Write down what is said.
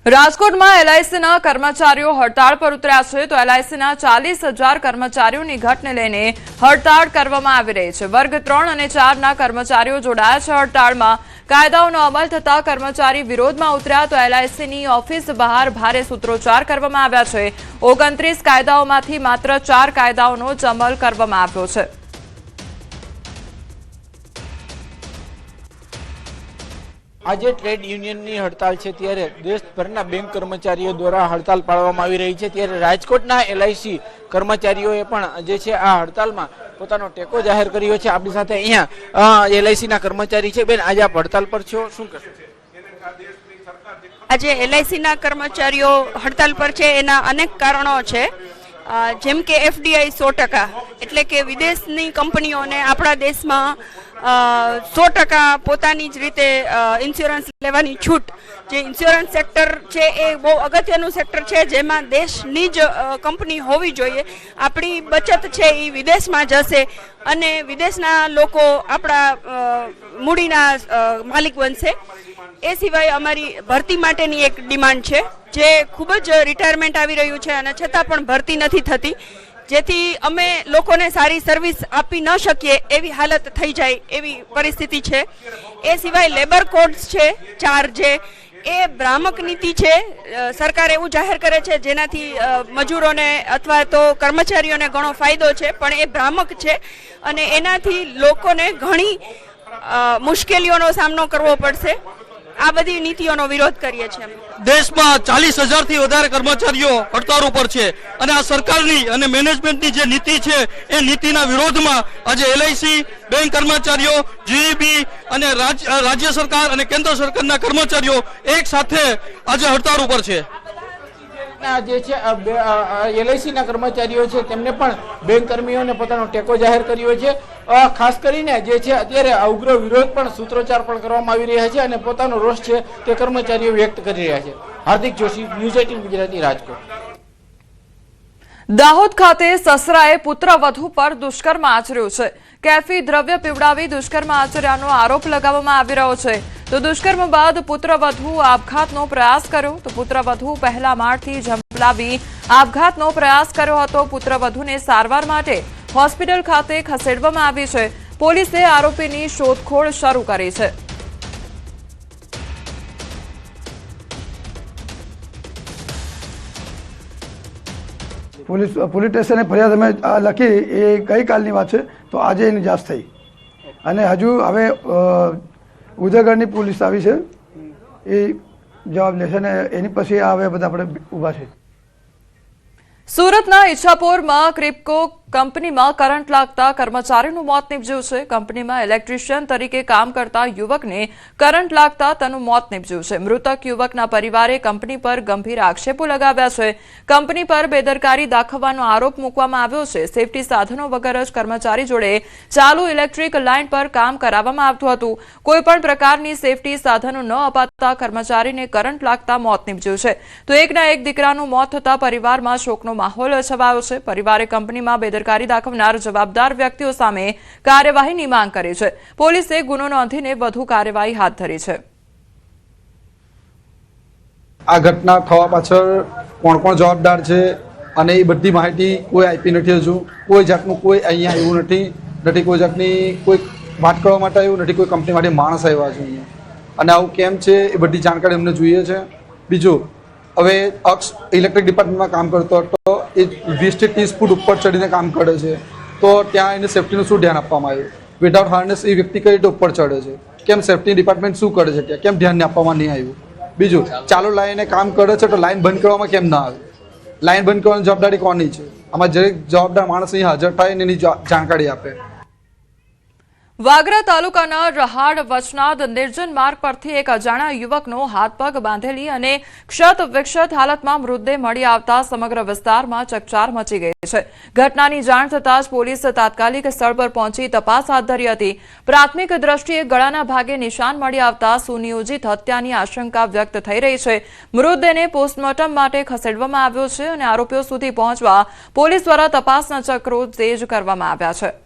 રાજકોટમાં એલઆઈસીના કર્મચારીઓ હડતાળ પર ઉતર્યા છે તો એલઆઈસીના 40,000 કર્મચારીઓની ઘટને લઈને હડતાળ કરવામાં આવી રહી છે। વર્ગ 3 અને 4 ના કર્મચારીઓ જોડાયા છે હડતાળમાં। કાયદાઓનો અમલ થતા કર્મચારી વિરોધમાં ઉતર્યા તો એલઆઈસીની ઓફિસ બહાર ભારે સૂત્રોચ્ચાર કરવામાં આવ્યા છે। 29 કાયદાઓમાંથી માત્ર 4 કાયદાઓનો જ અમલ કરવામાં આવ્યો છે। આજે ટ્રેડ યુનિયનની હડતાલ છે ત્યારે દેશભરના બેંક કર્મચારીઓ દ્વારા હડતાલ પાડવામાં આવી રહી છે ત્યારે રાજકોટના એલઆઈસી કર્મચારીઓએ પણ જે છે આ હડતાલમાં પોતાનો ટેકો જાહેર કર્યો છે। આપણી સાથે અહીંયા એલઆઈસીના કર્મચારી છે। બેન, આજે આપ હડતાલ પર છો, શું કહેશો? આજે એલઆઈસીના કર્મચારીઓ હડતાલ પર છે એના અનેક કારણો છે, જેમ કે એફડીઆઈ 100%, એટલે કે વિદેશની કંપનીઓને આપણા દેશમાં 100% પોતાની જ રીતે ઇન્સ્યોરન્સ લેવાની છૂટ। જે ઇન્સ્યોરન્સ સેક્ટર છે એ બહુ અગત્યનું સેક્ટર છે, જેમાં દેશની જ કંપની હોવી જોઈએ। આપણી બચત છે એ વિદેશમાં જશે અને વિદેશના લોકો આપણા મૂડીના માલિક બનશે। એ સિવાય અમારી ભરતી માટેની એક ડિમાન્ડ છે, જે ખૂબ જ રિટાયરમેન્ટ આવી રહ્યું છે અને છતાં પણ ભરતી નથી થતી, જેથી અમે લોકોને સારી સર્વિસ આપી ન શકીએ એવી હાલત થઈ જાય એવી પરિસ્થિતિ છે। એ સિવાય લેબર કોડ્સ છે 4, જે એ ભ્રામક નીતિ છે। સરકાર એવું જાહેર કરે છે જેનાથી મજૂરોને અથવા તો કર્મચારીઓને ઘણો ફાયદો છે, પણ એ ભ્રામક છે અને એનાથી લોકોને ઘણી મુશ્કેલીઓનો સામનો કરવો પડશે। આ બધી નીતિઓનો વિરોધ કરીએ છીએ। દેશમાં 40,000 થી વધારે કર્મચારીઓ હડતાળ ઉપર છે અને આ સરકારની અને મેનેજમેન્ટની જે નીતિ છે એ નીતિના વિરોધમાં આજે એલઆઈસી, બેંક કર્મચારીઓ, જીઈબી અને રાજ્ય સરકાર અને કેન્દ્ર સરકારના કર્મચારીઓ એક સાથે આજે હડતાળ ઉપર છે। જે છે એલઆઈસીના કર્મચારીઓ છે તેમને પણ બેંક કર્મીઓને પોતાનો ટેકો જાહેર કર્યો છે। ખાસ કરીને જે છે અત્યારે ઉગ્ર વિરોધ પણ સૂત્રોચ્ચાર પણ કરવામાં આવી રહ્યા છે અને પોતાનો રોષ છે તે કર્મચારીઓ વ્યક્ત કરી રહ્યા છે। હાર્દિક જોશી, ન્યૂઝ 18 ગુજરાતી, રાજકોટ। દાહોદ ખાતે સસરાએ પુત્રવધુ પર દુષ્કર્મ આચર્યું છે। કેફી દ્રવ્ય પીવડાવી દુષ્કર્મ આચર્યાનો આરોપ લગાવવામાં આવી રહ્યો છે। તો દુષ્કર્મ બાદ પુત્રવધુ આપઘાતનો પ્રયાસ કર્યો તો પુત્રવધુ પહેલા માળથી ઝંપલાવી આપઘાતનો પ્રયાસ કર્યો હતો। પુત્રવધુને સારવાર માટે હોસ્પિટલ ખાતે ખસેડવામાં આવી છે। પોલીસે આરોપીની શોધખોળ શરૂ કરી છે। પોલીસ સ્ટેશને ફરિયાદ અમે લખી, એ ગઈકાલની વાત છે, તો આજે એની જાંચ થઈ અને હજુ હવે ઉદયગઢની પોલીસ આવી છે, એ જવાબ લેશે અને એની પછી હવે બધા આપણે ઊભા છે। સુરતના ઈચ્છાપોરમાં ક્રિપ્કો કંપનીમાં કરંટ લાગતા કર્મચારીનું મોત નીપજ્યું છે। કંપનીમાં ઇલેક્ટ્રિશિયન તરીકે કામ કરતા યુવકને કરંટ લાગતા તેનું મોત નીપજ્યું છે। મૃતક યુવકના પરિવારે કંપની પર ગંભીર આક્ષેપો લગાવ્યા છે। કંપની પર બેદરકારી દાખવવાનો આરોપ મૂકવામાં આવ્યો છે। સેફટી સાધનો વગર જ કર્મચારી જોડે ચાલુ ઇલેક્ટ્રિક લાઇન પર કામ કરાવવામાં આવતું હતું। કોઈપણ પ્રકારની સેફટી સાધનો ન અપાતા કર્મચારીને કરંટ લાગતા મોત નીપજ્યું છે। તો એકના એક દીકરાનું મોત થતા પરિવારમાં શોકનો માહોલ છવાયો છે। પરિવારે કંપનીમાં બેદરકારી દાખવનાર જવાબદાર વ્યક્તિઓ સામે કાર્યવાહીની માંગ કરી છે। પોલીસે ગુનો નોંધીને વધુ કાર્યવાહી હાથ ધરી છે। આ ઘટના થવા પાછળ કોણ કોણ જવાબદાર છે અને એ બધી માહિતી કોઈ આપી નથી। હજુ કોઈ જાતનું કોઈ અહીંયા આવ્યું નથી, કોઈ જાતની કોઈ વાત કરવા માટે આવ્યું નથી, કોઈ કંપની માટે માણસ આવ્યા છે અહીંયા અને આવું કેમ છે એ બધી જાણકારી અમને જોઈએ છે। બીજું, હવે અક્ષ ઇલેક્ટ્રિક ડિપાર્ટમેન્ટમાં કામ કરતો હતો, એ 20 થી 30 ફૂટ ઉપર ચડીને કામ કરે છે, તો ત્યાં એને સેફ્ટીનું શું ધ્યાન આપવામાં આવ્યું? વિધાઉટ હાર્નેસ એ વ્યક્તિ કઈ રીતે ઉપર ચડે છે? કેમ સેફ્ટી ડિપાર્ટમેન્ટ શું કરે છે ત્યાં? કેમ ધ્યાન આપવામાં નહીં આવ્યું? બીજું, ચાલુ લાઈને કામ કરે છે તો લાઈન બંધ કરવામાં કેમ ના આવે? લાઈન બંધ કરવાની જવાબદારી કોની છે? આમાં દરેક જવાબદાર માણસ અહીં હાજર થાય અને એની જાણકારી આપે। વાગરા તાલુકાના રહાડ વચનાદ નિર્જન માર્ગ પરથી એક અજાણ્યા યુવકનો હાથ પગ બાંધેલી અને ક્ષત વિક્ષત હાલતમાં મૃતદેહ મળી આવતા સમગ્ર વિસ્તારમાં ચકચાર મચી ગઈ છે। ઘટનાની જાણ થતાં જ પોલીસ તાત્કાલિક સ્થળ પર પહોંચી તપાસ હાથ ધરી હતી। પ્રાથમિક દ્રષ્ટિએ ગળાના ભાગે નિશાન મળી આવતા સુનિયોજિત હત્યાની આશંકા વ્યક્ત થઈ રહી છે। મૃતદેહને પોસ્ટમોર્ટમ માટે ખસેડવામાં આવ્યો છે અને આરોપીઓ સુધી પહોંચવા પોલીસ દ્વારા તપાસના ચક્રો તેજ કરવામાં આવ્યા છે।